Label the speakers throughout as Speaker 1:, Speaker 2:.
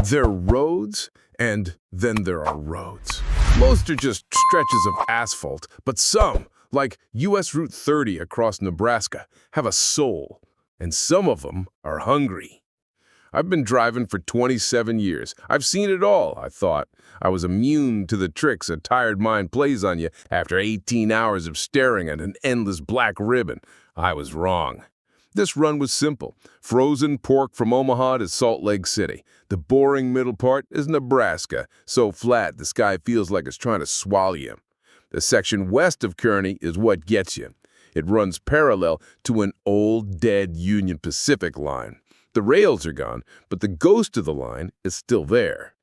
Speaker 1: There are roads, and then there are roads. Most are just stretches of asphalt, but some, like US Route 30 across Nebraska, have a soul, and some of them are hungry. I've been driving for 27 years. I've seen it all, I thought. I was immune to the tricks a tired mind plays on you after 18 hours of staring at an endless black ribbon. I was wrong. This run was simple. Frozen pork from Omaha to Salt Lake City. The boring middle part is Nebraska, so flat the sky feels like it's trying to swallow you. The section west of Kearney is what gets you. It runs parallel to an old, dead Union Pacific line. The rails are gone, but the ghost of the line is still there.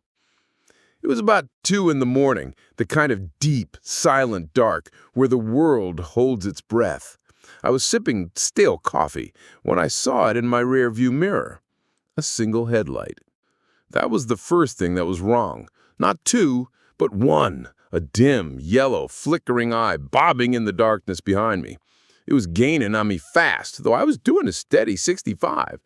Speaker 1: It was about 2 in the morning, the kind of deep, silent dark where the world holds its breath. I was sipping stale coffee when I saw it in my rearview mirror. A single headlight. That was the first thing that was wrong. Not 2, but 1. A dim, yellow, flickering eye bobbing in the darkness behind me. It was gaining on me fast, though I was doing a steady 65.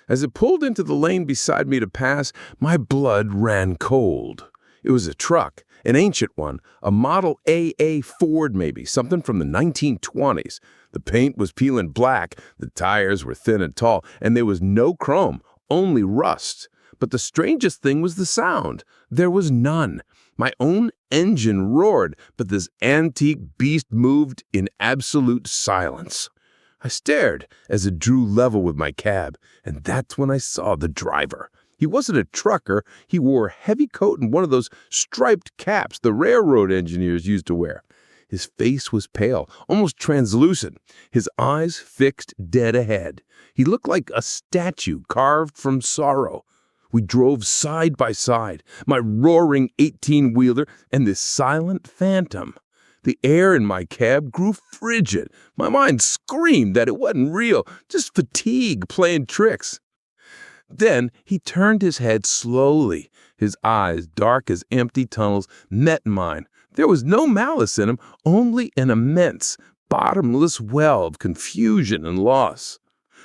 Speaker 1: As it pulled into the lane beside me to pass, my blood ran cold. It was a truck, an ancient one, a Model AA Ford maybe, something from the 1920s. The paint was peeling black, the tires were thin and tall, and there was no chrome, only rust. But the strangest thing was the sound. There was none. My own engine roared, but this antique beast moved in absolute silence. I stared as it drew level with my cab, and that's when I saw the driver. He wasn't a trucker. He wore a heavy coat and one of those striped caps the railroad engineers used to wear. His face was pale, almost translucent, his eyes fixed dead ahead. He looked like a statue carved from sorrow. We drove side by side, my roaring 18-wheeler and this silent phantom. The air in my cab grew frigid. My mind screamed that it wasn't real, just fatigue playing tricks. Then he turned his head slowly. His eyes, dark as empty tunnels, met mine. There was no malice in him, only an immense, bottomless well of confusion and loss.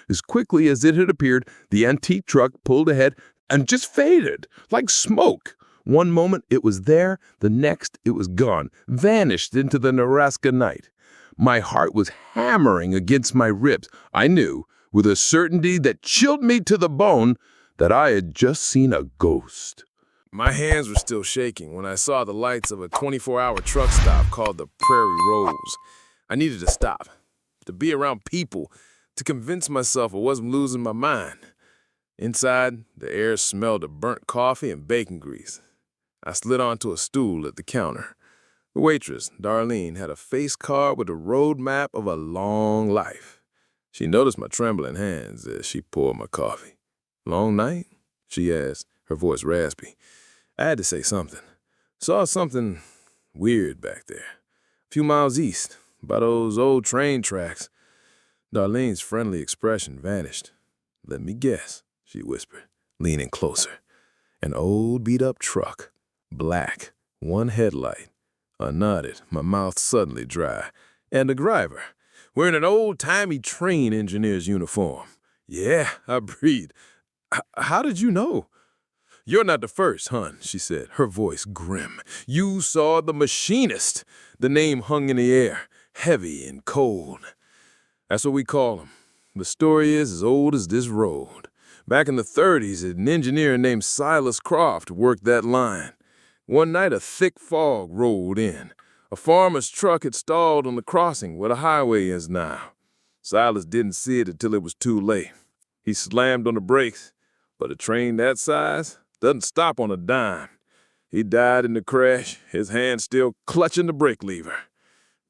Speaker 1: As quickly as it had appeared, the antique truck pulled ahead and just faded, like smoke. One moment it was there, the next it was gone, vanished into the Nebraska night. My heart was hammering against my ribs. I knew, with a certainty that chilled me to the bone, that I had just seen a ghost. My hands were still shaking when I saw the lights of a 24-hour truck stop called the Prairie Rose. I needed to stop, to be around people, to convince myself I wasn't losing my mind. Inside, the air smelled of burnt coffee and bacon grease. I slid onto a stool at the counter. The waitress, Darlene, had a face card with a road map of a long life. She noticed my trembling hands as she poured my coffee. "Long night?" she asked, her voice raspy. I had to say something. Saw something weird back there. A few miles east, by those old train tracks. Darlene's friendly expression vanished. "Let me guess," she whispered, leaning closer. An old beat-up truck. Black, one headlight. I nodded, my mouth suddenly dry. "And a driver, wearing an old-timey train engineer's uniform." "Yeah," I breathed. How did you know?" "You're not the first, hon," she said, her voice grim. "You saw the Machinist." The name hung in the air, heavy and cold. "That's what we call him. The story is as old as this road. Back in the 30s, an engineer named Silas Croft worked that line. One night, a thick fog rolled in. A farmer's truck had stalled on the crossing where the highway is now. Silas didn't see it until it was too late. He slammed on the brakes, but a train that size doesn't stop on a dime. He died in the crash, his hand still clutching the brake lever.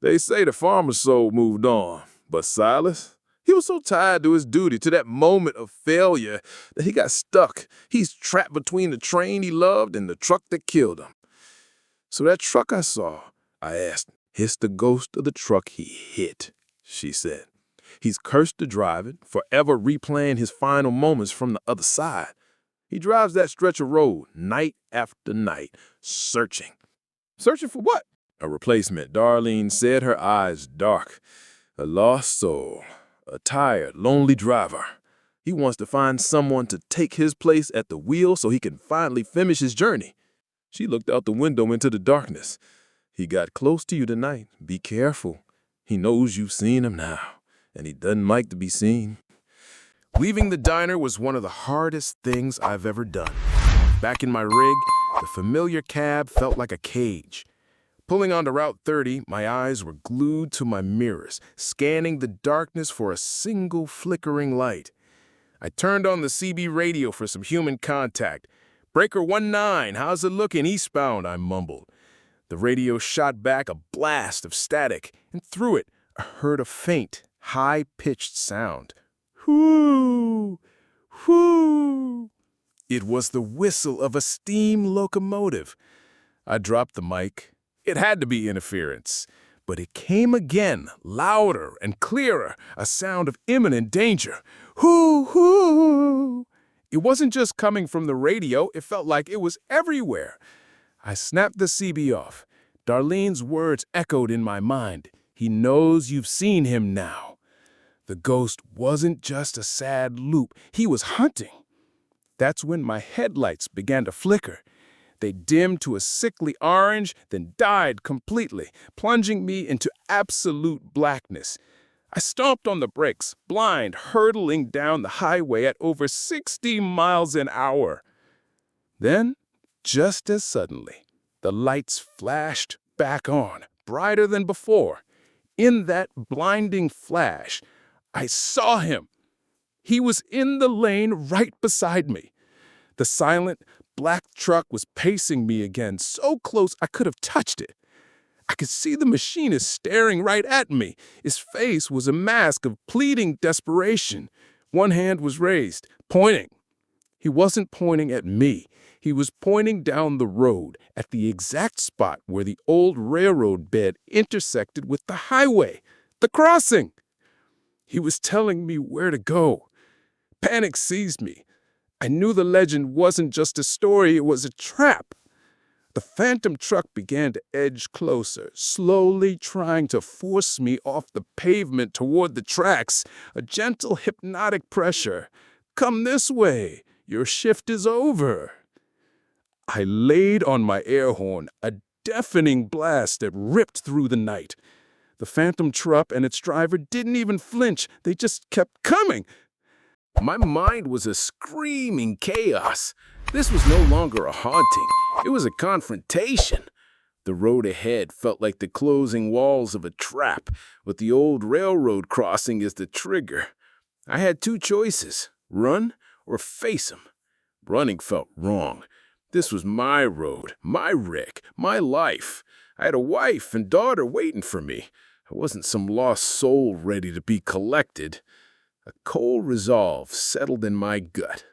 Speaker 1: They say the farmer's soul moved on, but Silas, he was so tied to his duty, to that moment of failure, that he got stuck. He's trapped between the train he loved and the truck that killed him." "So that truck I saw," I asked, "it's the ghost of the truck he hit," she said. "He's cursed to drive it, forever replaying his final moments from the other side. He drives that stretch of road night after night, searching." "Searching for what?" "A replacement," Darlene said, her eyes dark. "A lost soul. A tired, lonely driver.
Speaker 2: He wants to find someone to take his place at the wheel so he can finally finish his journey. She looked out the window into the darkness. He got close to you tonight. Be careful. He knows you've seen him now, and he doesn't like to be seen.
Speaker 1: Leaving the diner was one of the hardest things I've ever done. Back in my rig, the familiar cab felt like a cage. Pulling onto Route 30, my eyes were glued to my mirrors, scanning the darkness for a single flickering light. I turned on the CB radio for some human contact. "Breaker 19, how's it looking eastbound?" I mumbled. The radio shot back a blast of static, and through it, I heard a faint, high-pitched sound. Whoo! Whoo! It was the whistle of a steam locomotive. I dropped the mic. It had to be interference. But it came again, louder and clearer, a sound of imminent danger. Hoo, hoo! It wasn't just coming from the radio, it felt like it was everywhere. I snapped the CB off. Darlene's words echoed in my mind. He knows you've seen him now. The ghost wasn't just a sad loop, he was hunting. That's when my headlights began to flicker. They dimmed to a sickly orange, then died completely, plunging me into absolute blackness. I stomped on the brakes, blind, hurtling down the highway at over 60 miles an hour. Then, just as suddenly, the lights flashed back on, brighter than before. In that blinding flash, I saw him. He was in the lane right beside me. The silent, black truck was pacing me again, so close I could have touched it. I could see the machinist staring right at me. His face was a mask of pleading desperation. One hand was raised, pointing. He wasn't pointing at me. He was pointing down the road at the exact spot where the old railroad bed intersected with the highway, the crossing. He was telling me where to go. Panic seized me. I knew the legend wasn't just a story, it was a trap. The phantom truck began to edge closer, slowly trying to force me off the pavement toward the tracks, a gentle hypnotic pressure. "Come this way, your shift is over." I laid on my air horn, a deafening blast that ripped through the night. The phantom truck and its driver didn't even flinch, they just kept coming. My mind was a screaming chaos. This was no longer a haunting. It was a confrontation. The road ahead felt like the closing walls of a trap, with the old railroad crossing as the trigger. I had two choices, run or face him. Running felt wrong. This was my road, my rig, my life. I had a wife and daughter waiting for me. I wasn't some lost soul ready to be collected. A cold resolve settled in my gut.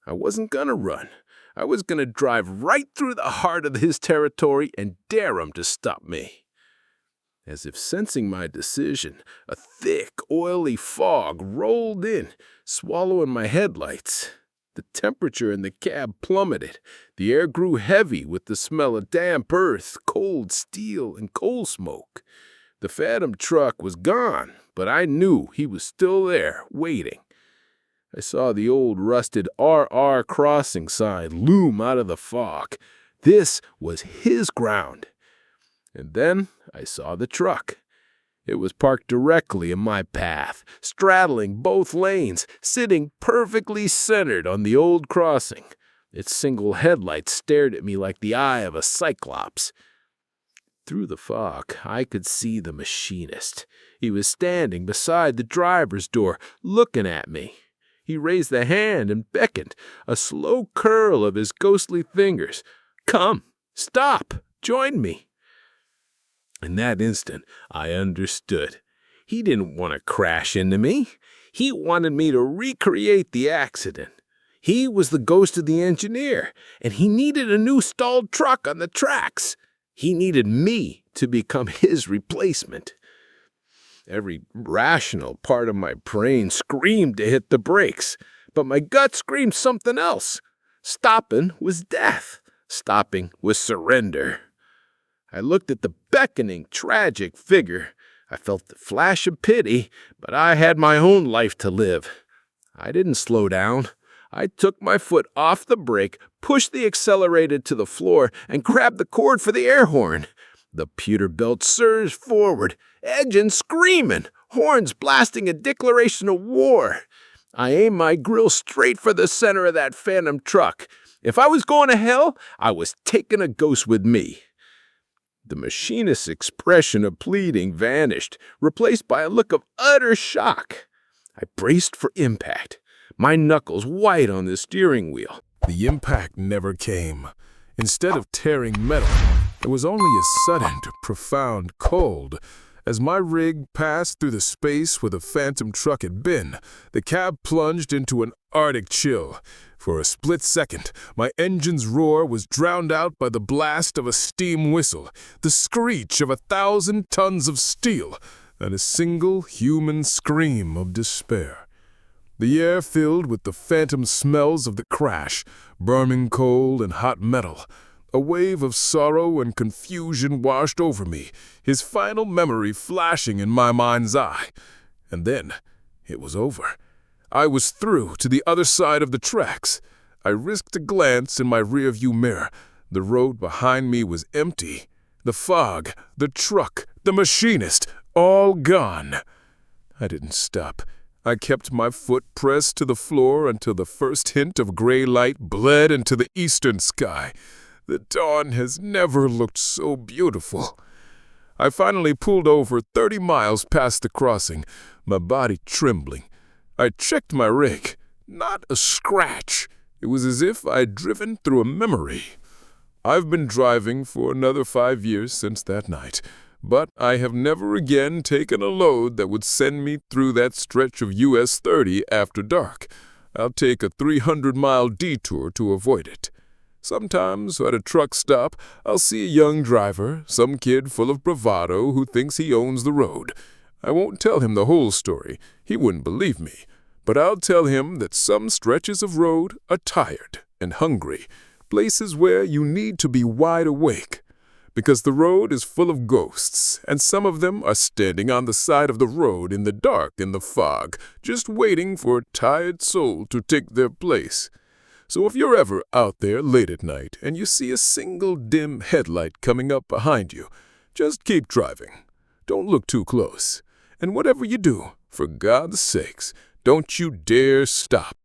Speaker 1: I wasn't gonna run. I was gonna drive right through the heart of his territory and dare him to stop me. As if sensing my decision, a thick, oily fog rolled in, swallowing my headlights. The temperature in the cab plummeted. The air grew heavy with the smell of damp earth, cold steel, and coal smoke. The phantom truck was gone, but I knew he was still there, waiting. I saw the old rusted RR crossing sign loom out of the fog. This was his ground. And then I saw the truck. It was parked directly in my path, straddling both lanes, sitting perfectly centered on the old crossing. Its single headlight stared at me like the eye of a cyclops. Through the fog, I could see the machinist. He was standing beside the driver's door, looking at me. He raised a hand and beckoned, a slow curl of his ghostly fingers. "Come, stop, join me." In that instant, I understood. He didn't want to crash into me. He wanted me to recreate the accident. He was the ghost of the engineer, and he needed a new stalled truck on the tracks. He needed me to become his replacement. Every rational part of my brain screamed to hit the brakes, but my gut screamed something else. Stopping was death. Stopping was surrender. I looked at the beckoning, tragic figure. I felt the flash of pity, but I had my own life to live. I didn't slow down. I took my foot off the brake, pushed the accelerator to the floor, and grabbed the cord for the air horn. The Peterbilt surged forward, engine screaming, horns blasting a declaration of war. I aimed my grill straight for the center of that phantom truck. If I was going to hell, I was taking a ghost with me. The machinist's expression of pleading vanished, replaced by a look of utter shock. I braced for impact, my knuckles white on the steering wheel.
Speaker 3: The impact never came. Instead of tearing metal, it was only a sudden, profound cold. As my rig passed through the space where the phantom truck had been, the cab plunged into an Arctic chill. For a split second, my engine's roar was drowned out by the blast of a steam whistle, the screech of 1,000 tons of steel, and a single human scream of despair. The air filled with the phantom smells of the crash, burning coal and hot metal. A wave of sorrow and confusion washed over me, his final memory flashing in my mind's eye. And then it was over. I was through to the other side of the tracks. I risked a glance in my rearview mirror. The road behind me was empty. The fog, the truck, the machinist, all gone. I didn't stop. I kept my foot pressed to the floor until the first hint of gray light bled into the eastern sky. The dawn has never looked so beautiful. I finally pulled over 30 miles past the crossing, my body trembling. I checked my rig. Not a scratch. It was as if I'd driven through a memory. I've been driving for another 5 years since that night, but I have never again taken a load that would send me through that stretch of US 30 after dark. I'll take a 300-mile detour to avoid it. Sometimes at a truck stop, I'll see a young driver, some kid full of bravado who thinks he owns the road. I won't tell him the whole story. He wouldn't believe me. But I'll tell him that some stretches of road are tired and hungry, places where you need to be wide awake. Because the road is full of ghosts, and some of them are standing on the side of the road in the dark in the fog, just waiting for a tired soul to take their place. So if you're ever out there late at night and you see a single dim headlight coming up behind you, just keep driving. Don't look too close. And whatever you do, for God's sakes, don't you dare stop.